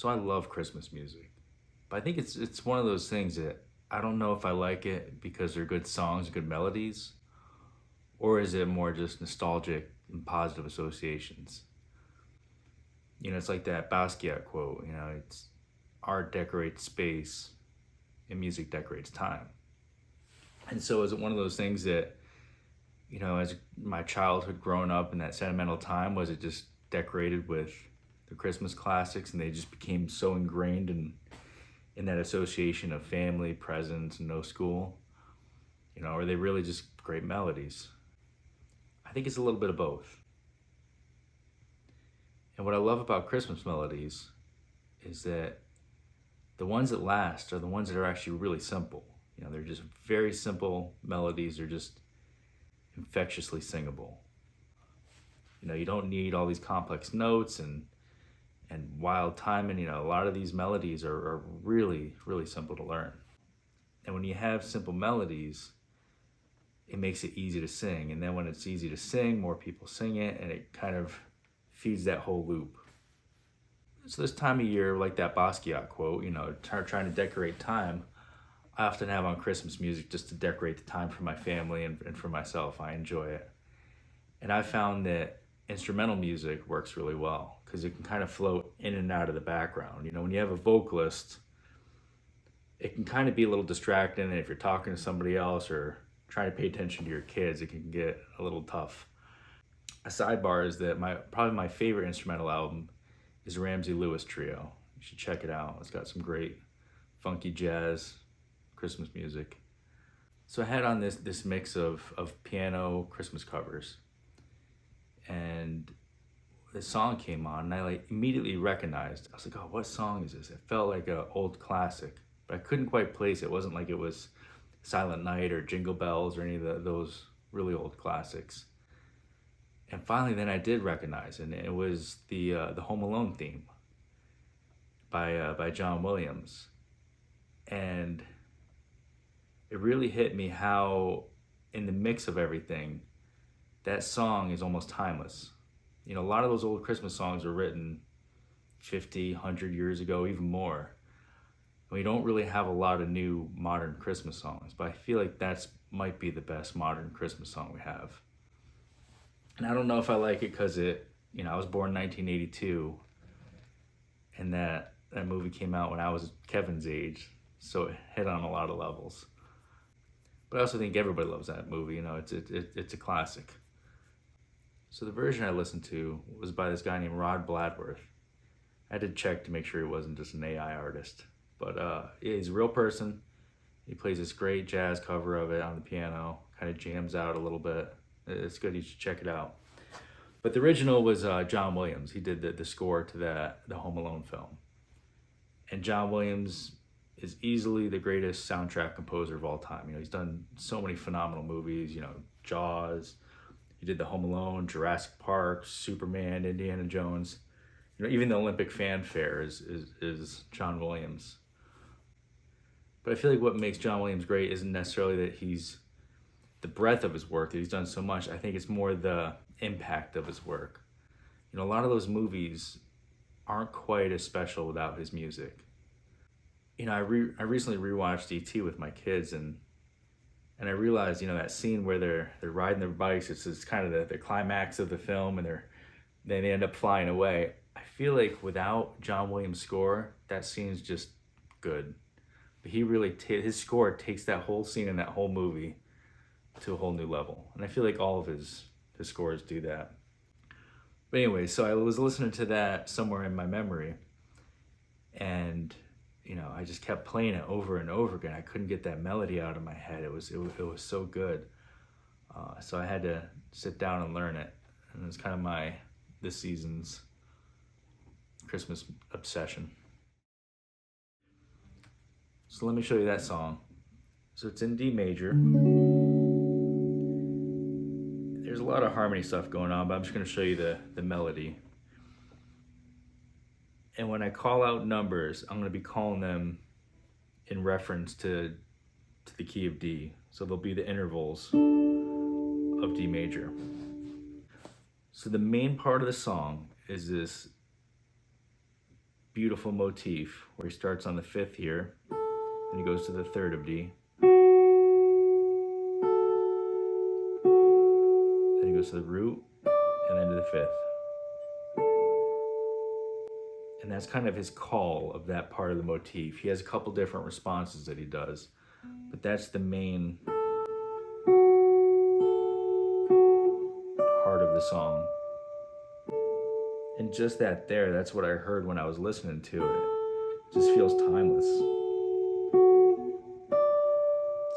So I love Christmas music, but I think it's one of those things that I don't know if I like it because they're good songs, good melodies, or is it more just nostalgic and positive associations? It's like that Basquiat quote. It's art decorates space and music decorates time. And so is it one of those things that as my childhood growing up in that sentimental time, was it just decorated with the Christmas classics and they just became so ingrained in that association of family, presents, and no school? Are they really just great melodies? I think it's a little bit of both. And what I love about Christmas melodies is that the ones that last are the ones that are actually really simple. They're just very simple melodies. They're just infectiously singable. You don't need all these complex notes and wild timing. A lot of these melodies are really, really simple to learn. And when you have simple melodies, it makes it easy to sing. And then when it's easy to sing, more people sing it, and it kind of feeds that whole loop. So this time of year, like that Basquiat quote, trying to decorate time, I often have on Christmas music just to decorate the time for my family and for myself. I enjoy it. And I found that instrumental music works really well because it can kind of float in and out of the background. When you have a vocalist, it can kind of be a little distracting. And if you're talking to somebody else or trying to pay attention to your kids, it can get a little tough. A sidebar is that probably my favorite instrumental album is Ramsey Lewis Trio. You should check it out. It's got some great funky jazz, Christmas music. So I had on this mix of piano Christmas covers, and the song came on, and I immediately recognized. I was like, "Oh, what song is this?" It felt like an old classic, but I couldn't quite place it. It wasn't like it was Silent Night or Jingle Bells or any of those really old classics. And finally, then I did recognize it, and it was the Home Alone theme by John Williams, and it really hit me how, in the mix of everything, that song is almost timeless. A lot of those old Christmas songs were written 50, 100 years ago, even more. We don't really have a lot of new modern Christmas songs, but I feel like that's might be the best modern Christmas song we have. And I don't know if I like it because I was born in 1982, and that movie came out when I was Kevin's age, so it hit on a lot of levels. But I also think everybody loves that movie. It's a classic. So the version I listened to was by this guy named Rod Bladworth. I had to check to make sure he wasn't just an AI artist. But yeah, he's a real person. He plays this great jazz cover of it on the piano, kind of jams out a little bit. It's good, you should check it out. But the original was John Williams. He did the score to the Home Alone film. And John Williams is easily the greatest soundtrack composer of all time. He's done so many phenomenal movies, Jaws. He did the Home Alone, Jurassic Park, Superman, Indiana Jones. Even the Olympic fanfare is John Williams. But I feel like what makes John Williams great isn't necessarily that he's the breadth of his work, that he's done so much. I think it's more the impact of his work. A lot of those movies aren't quite as special without his music. I recently rewatched E.T. with my kids, and I realized, that scene where they're riding their bikes, it's kind of the climax of the film, and they end up flying away. I feel like without John Williams' score, that scene's just good. But he really his score takes that whole scene and that whole movie to a whole new level, and I feel like all of his scores do that. But anyway, so I was listening to that somewhere in my memory, and I just kept playing it over and over again. I couldn't get that melody out of my head. It was so good. So I had to sit down and learn it, and it's kind of this season's Christmas obsession. So let me show you that song. So it's in D major. There's a lot of harmony stuff going on, but I'm just going to show you the melody. And when I call out numbers, I'm going to be calling them in reference to the key of D. So they'll be the intervals of D major. So the main part of the song is this beautiful motif where he starts on the 5th here, and he goes to the 3rd of D. Then he goes to the root, and then to the 5th. And that's kind of his call of that part of the motif. He has a couple different responses that he does, but that's the main heart of the song. And just that there, that's what I heard when I was listening to it. It just feels timeless.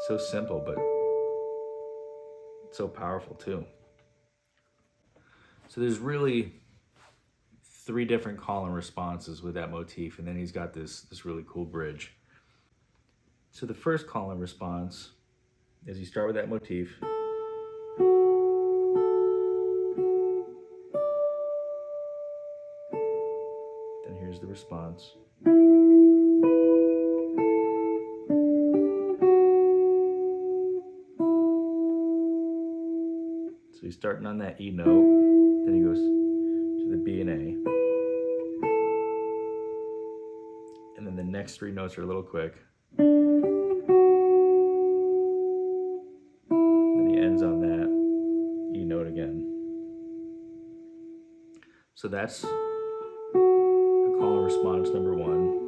So simple, but so powerful too. So there's really 3 different call and responses with that motif, and then he's got this really cool bridge. So the first call and response is you start with that motif, then here's the response. So he's starting on that E note, then he goes to the B and A. And then the next 3 notes are a little quick. Then he ends on that E note again. So that's the call and response number 1.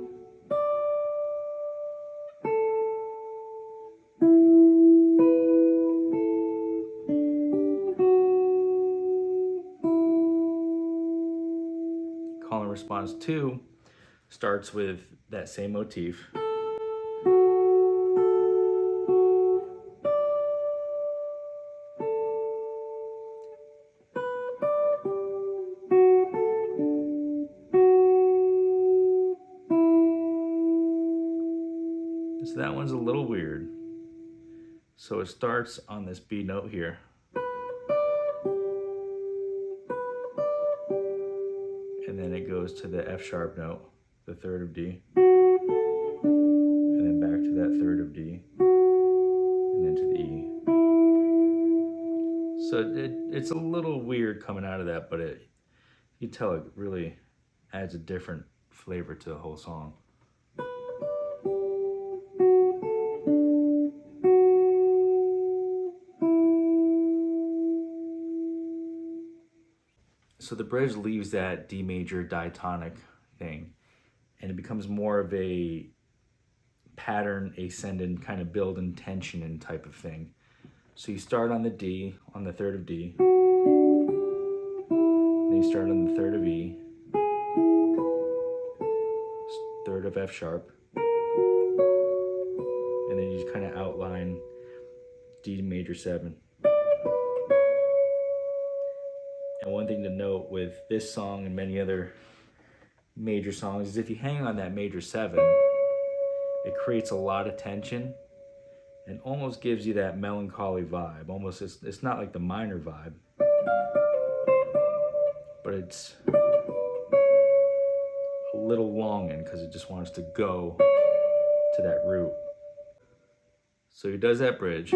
Call and response 2 starts with that same motif. So that one's a little weird. So it starts on this B note here. And then it goes to the F sharp note, the 3rd of D. And then back to that 3rd of D. And then to the E. So it's a little weird coming out of that, but you tell it really adds a different flavor to the whole song. So the bridge leaves that D major diatonic thing, and it becomes more of a pattern ascendant kind of build and tension and type of thing. So you start on the D, on the 3rd of D, then you start on the 3rd of E, 3rd of F sharp, and then you just kind of outline D major 7. And one thing to note with this song and many other major songs is if you hang on that major 7, it creates a lot of tension and almost gives you that melancholy vibe. Almost, it's not like the minor vibe, but it's a little longing because it just wants to go to that root. So he does that bridge.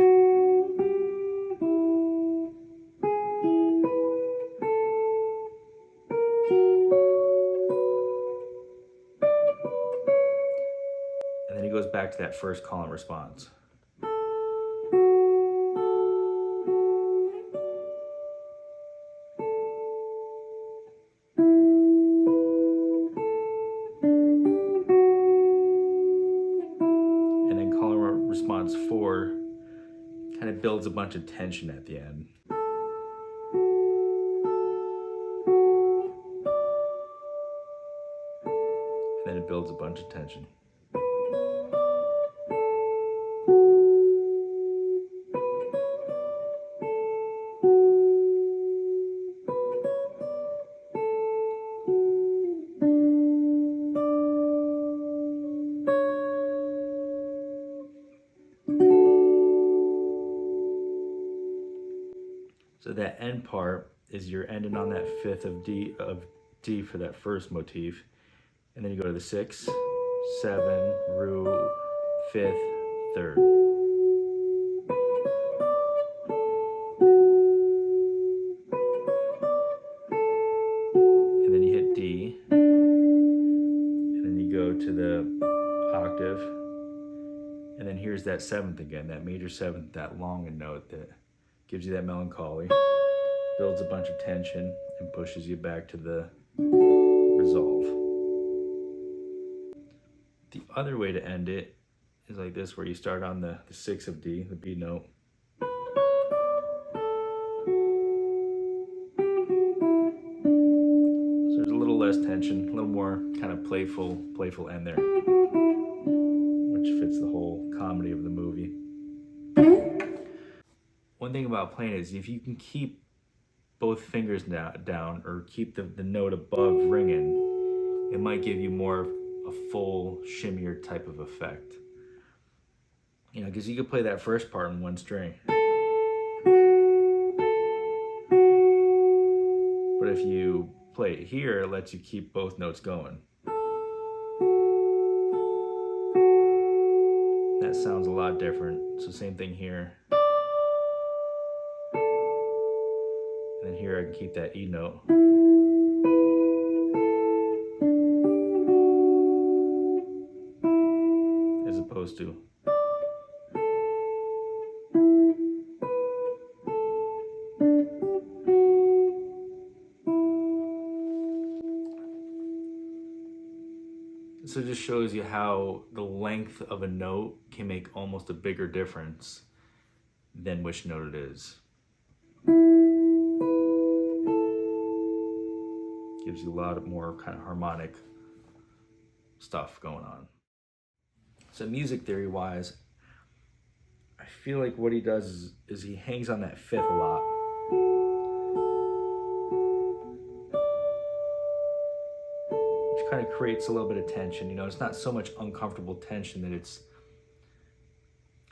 And then he goes back to that first call and response. And then call and response 4 kind of builds a bunch of tension at the end. And then it builds a bunch of tension. So that end part is you're ending on that 5th of D for that first motif. And then you go to the 6, 7, root, 5th, 3rd. And then you hit D. octave. And then here's that seventh again, that major seventh, that long note that gives you that melancholy, builds a bunch of tension, and pushes you back to the resolve. The other way to end it is like this, where you start on the 6 of D, the B note. So there's a little less tension, a little more kind of playful end there, which fits the whole comedy of the movie. One thing about playing is if you can keep both fingers down or keep the note above ringing, it might give you more of a full shimmier type of effect. You know, because you could play that first part in one string. But if you play it here, it lets you keep both notes going. That sounds a lot different. So same thing here. And then here I can keep that E note. As opposed to. So it just shows you how the length of a note can make almost a bigger difference than which note it is. Gives you a lot more kind of harmonic stuff going on. So music theory wise, I feel like what he does is he hangs on that fifth a lot. Which kind of creates a little bit of tension. You know, it's not so much uncomfortable tension that it's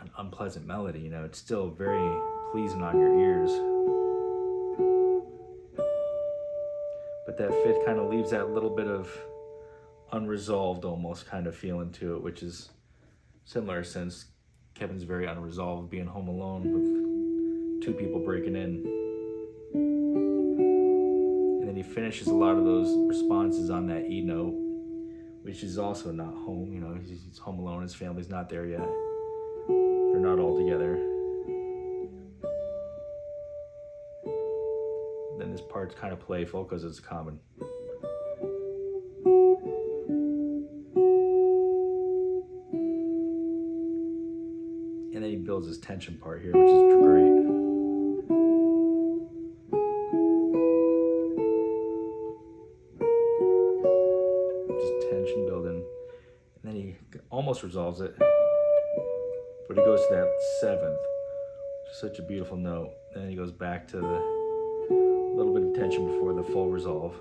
an unpleasant melody. You know, it's still very pleasing on your ears. But that fifth kind of leaves that little bit of unresolved almost kind of feeling to it, which is similar since Kevin's very unresolved being home alone with two people breaking in. And then he finishes a lot of those responses on that E note, which is also not home. You know, he's home alone, his family's not there yet. They're not all together. Then this part's kind of playful because it's common. And then he builds his tension part here, which is great. Just tension building. And then he almost resolves it. But he goes to that seventh, which is such a beautiful note. And then he goes back to the little bit of tension before the full resolve.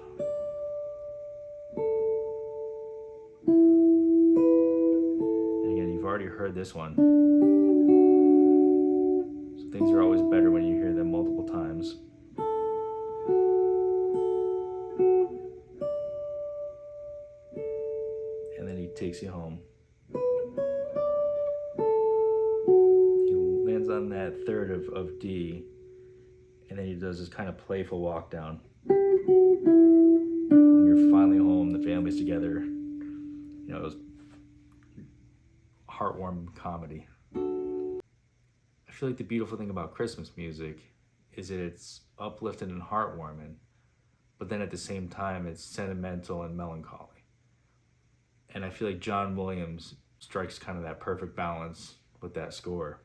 And again, you've already heard this one. So things are always better when you hear them multiple times. And then he takes you home. He lands on that third of D. And then he does this kind of playful walk down. And you're finally home, the family's together. You know, it was heartwarming comedy. I feel like the beautiful thing about Christmas music is that it's uplifting and heartwarming, but then at the same time, it's sentimental and melancholy. And I feel like John Williams strikes kind of that perfect balance with that score.